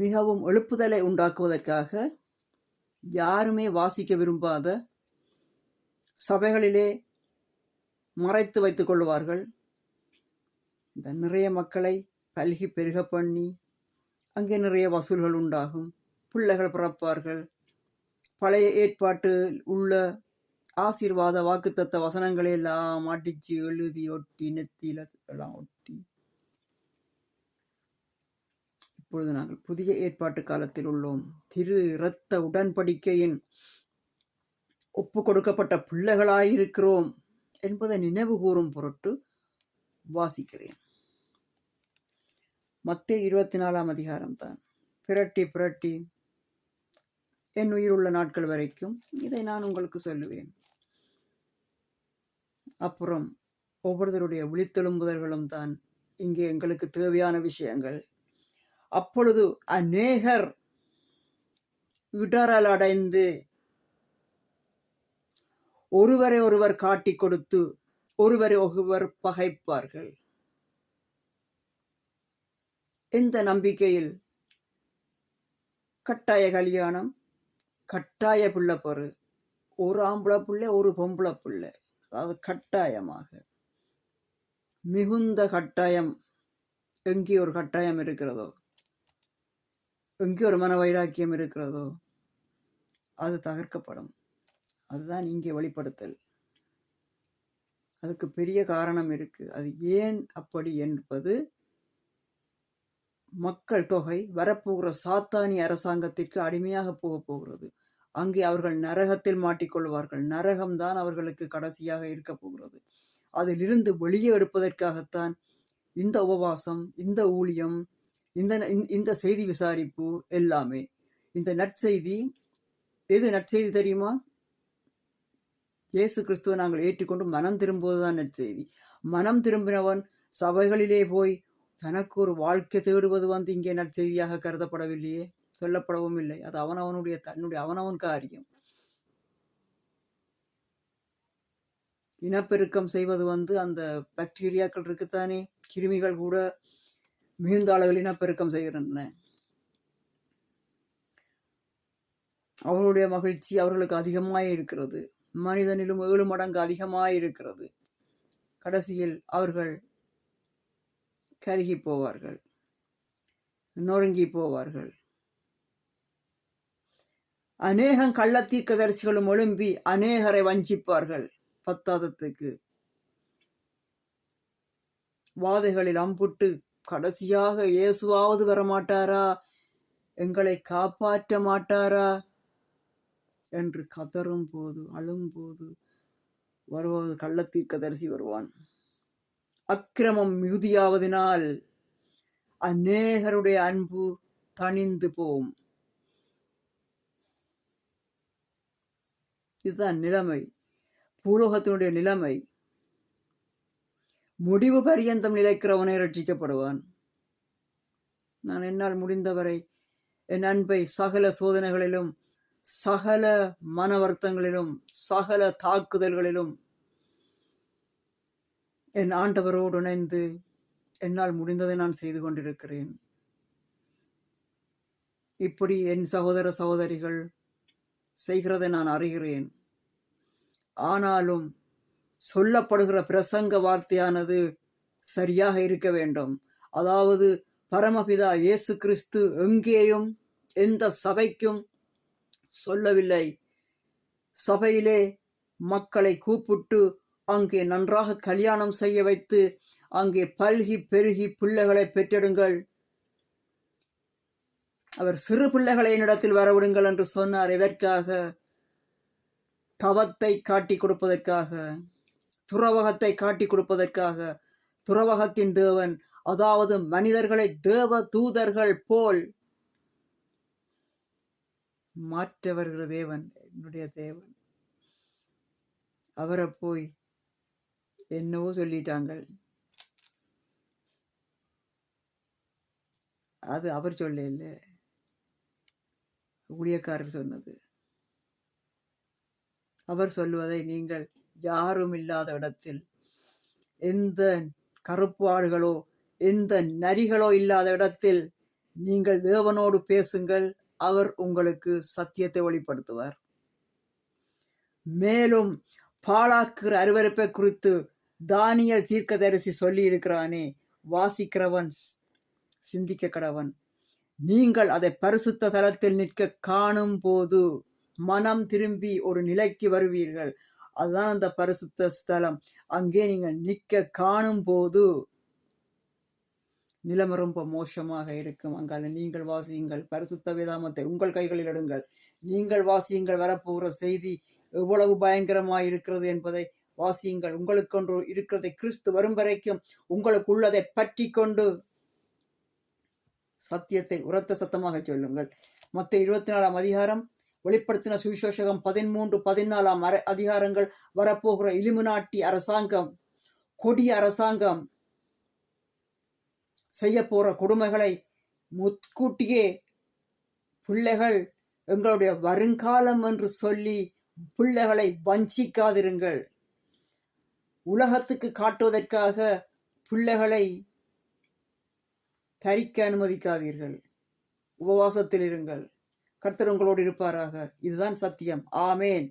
மிகவும் எழுப்புதலை உண்டாக்குவதற்காக யாருமே வாசிக்க விரும்பாத சபைகளிலே மறைத்து வைத்துக் கொள்வார்கள். இந்த நிறைய மக்களை பல்கி பெருக பண்ணி அங்கே நிறைய வசூல்கள் உண்டாகும், பிள்ளைகள் பிறப்பார்கள். பழைய ஏற்பாட்டில் உள்ள ஆசீர்வாத வாக்குத்தத்த வசனங்களை எல்லாம் அடிச்சு எழுதி ஒட்டி நெத்தியில எல்லாம் ஒட்டி, இப்பொழுது நாங்கள் புதிய ஏற்பாட்டு காலத்தில் உள்ளோம். திரு இரத்த உடன்படிக்கையின் ஒப்பு கொடுக்கப்பட்ட பிள்ளைகளாயிருக்கிறோம் என்பதை நினைவு கூறும் பொருட்டு வாசிக்கிறேன். மத்தேயு 24 அதிகாரம்தான். பிரட்டி என் உயிருள்ள நாட்கள் வரைக்கும் இதை நான் உங்களுக்கு சொல்லுவேன். அப்புறம் ஒவ்வொருத்தருடைய விழித்தெழும்புதல்களும் தான் இங்கே எங்களுக்கு தேவையான விஷயங்கள். அப்பொழுது அநேகர் இடரல் அடைந்து ஒருவரை ஒருவர் காட்டி கொடுத்து ஒருவரை ஒருவர் பகைப்பார்கள். இந்த நம்பிக்கையில் கட்டாய கல்யாணம், கட்டாய பிள்ளை பொறு, ஒரு ஆம்பளை பிள்ளை ஒரு பொம்பளை பிள்ளை, அதாவது கட்டாயமாக, மிகுந்த கட்டாயம். எங்கே ஒரு கட்டாயம் இருக்கிறதோ, எங்கே ஒரு மன வைராக்கியம் இருக்கிறதோ அது தகர்க்கப்படும். அதுதான் இங்கே வெளிப்படுத்தல். அதுக்கு பெரிய காரணம் இருக்கு. அது ஏன் அப்படி என்பது மக்கள் தொகை வரப்போகிற சாத்தானி அரசாங்கத்திற்கு அடிமையாக போகிறது. அங்கே அவர்கள் நரகத்தில் மாட்டிக்கொள்வார்கள். நரகம்தான் அவர்களுக்கு கடைசியாக இருக்க போகிறது. அதிலிருந்து வெளியே எடுப்பதற்காகத்தான் இந்த உபவாசம், இந்த ஊழியம், இந்த செய்தி விசாரிப்பு எல்லாமே. இந்த நற்செய்தி எது நற்செய்தி தெரியுமா? இயேசு கிறிஸ்துவை நாங்கள் ஏற்றுக்கொண்டு மனம் திரும்புவதுதான் நற்செய்தி. மனம் திரும்பினவன் சபைகளிலே போய் தனக்கு ஒரு வாழ்க்கை தேடுவது இங்கே நற்செய்தியாக கருதப்படவில்லையே, சொல்லப்படவும் இல்லை. அது அவனவன் காரியம். இனப்பெருக்கம் செய்வது அந்த பாக்டீரியாக்கள் இருக்குத்தானே, கிருமிகள் கூட மிகுந்த அளவில் இனப்பெருக்கம் செய்கின்றன. அவர்களுடைய மகிழ்ச்சி அவர்களுக்கு அதிகமாய் இருக்கிறது. மனிதனிலும் 7 மடங்கு அதிகமாய் இருக்கிறது. கடைசியில் அவர்கள் கருகி போவார்கள், நொறுங்கி போவார்கள். அநேகம் கள்ளத்தீர்க்கதரிசிகளும் எழும்பி அநேகரை வஞ்சிப்பார்கள். பத்தாதத்துக்கு வாதைகளில் அம்புட்டு கடைசியாக இயேசுவாவது வரமாட்டாரா, எங்களை காப்பாற்ற மாட்டாரா என்று கதறும் போது, அழும்போது வருவது கள்ளத்தீர்க்கதரிசி வருவான். அக்கிரமம் மிகுதியாவதினால் அநேகருடைய அன்பு தணிந்து போம். இதுதான் நிலைமை, பூலோகத்தினுடைய நிலைமை. முடிவு பரியந்தம் நிலைக்கிறவனை ரட்சிக்கப்படுவான். நான் என்னால் முடிந்தவரை என் அன்பை சகல சோதனைகளிலும், சகல மன வருத்தங்களிலும், சகல தாக்குதல்களிலும் என் ஆண்டவரோடு இணைந்து என்னால் முடிந்ததை நான் செய்து கொண்டிருக்கிறேன். இப்படி என் சகோதர சகோதரிகள் செய்கிறதை நான் அறிகிறேன். ஆனாலும் சொல்லப்படுகிற பிரசங்க வார்த்தையானது சரியாக இருக்க வேண்டும். அதாவது பரமபிதா இயேசு கிறிஸ்து எங்கேயும் எந்த சபைக்கும் சொல்லவில்லை, சபையிலே மக்களை கூப்பிட்டு அங்கே நன்றாக கல்யாணம் செய்ய வைத்து அங்கே பல்கி பெருகி பிள்ளைகளை பெற்றெடுங்கள், அவர் சிறு பிள்ளைகளை என்னிடத்தில் வரவிடுங்கள் என்று சொன்னார். எதற்காக? தவத்தை காட்டி கொடுப்பதற்காக, துறவகத்தை காட்டி கொடுப்பதற்காக. துறவகத்தின் தேவன், அதாவது மனிதர்களை தேவ தூதர்கள் போல் மாற்ற வருகிற தேவன், என்னுடைய தேவன். அவரை போய் என்னவோ சொல்லிட்டாங்கள். அது அவர் சொல்ல இல்லை, ஊழியக்காரர் சொன்னது. அவர் சொல்லுவதை நீங்கள் யாரும் இல்லாத இடத்தில், எந்த கருப்பாடுகளோ எந்த நரிகளோ இல்லாத இடத்தில் நீங்கள் தேவனோடு பேசுங்கள், அவர் உங்களுக்கு சத்தியத்தை வெளிப்படுத்துவார். மேலும் பாழாக்குகிற அருவருப்பை குறித்து தானியேல் தீர்க்கதரிசி சொல்லி இருக்கிறானே, வாசிக்கிறவன் சிந்திக்க கடவன். நீங்கள் அதை பரிசுத்த தலத்தில் நிற்க காணும் போது மனம் திரும்பி ஒரு நிலைக்கு வருவீர்கள். அதுதான் அந்த பரிசுத்த ஸ்தலம். அங்கே நீங்கள் நிற்க காணும் போது நிலைமை ரொம்ப மோசமாக இருக்கும். அங்கால நீங்கள் வாசியுங்கள், பரிசுத்த வேதாமத்தை உங்கள் கைகளில் எடுங்கள், நீங்கள் வாசியுங்கள். வரப்போகிற செய்தி எவ்வளவு பயங்கரமாய் இருக்கிறது என்பதை வாசியுங்கள். உங்களுக்கொன்று இருக்கிறதை கிறிஸ்து வரும் வரைக்கும் உங்களுக்கு உள்ளதை பற்றி கொண்டு சத்தியத்தை உரத்த சத்தமாக சொல்லுங்கள். மத்தேயு 24 அதிகாரம், வெளிப்படுத்தின சுவிசேஷகம் 13, 14 அதிகாரங்கள் வரப்போகிற இலுமினாட்டி அரசாங்கம், கொடிய அரசாங்கம் செய்ய போற கொடுமைகளை முற்கூட்டியே பிள்ளைகள் எங்களுடைய வருங்காலம் என்று சொல்லி பிள்ளைகளை வஞ்சிக்காதிருங்கள். உலகத்துக்கு காட்டுவதற்காக பிள்ளைகளை தரிக்க அனுமதிக்காதீர்கள். உபவாசத்தில் இருங்கள். கர்த்தர் உங்களோடு இருப்பாராக. இதுதான் சத்தியம். ஆமேன்.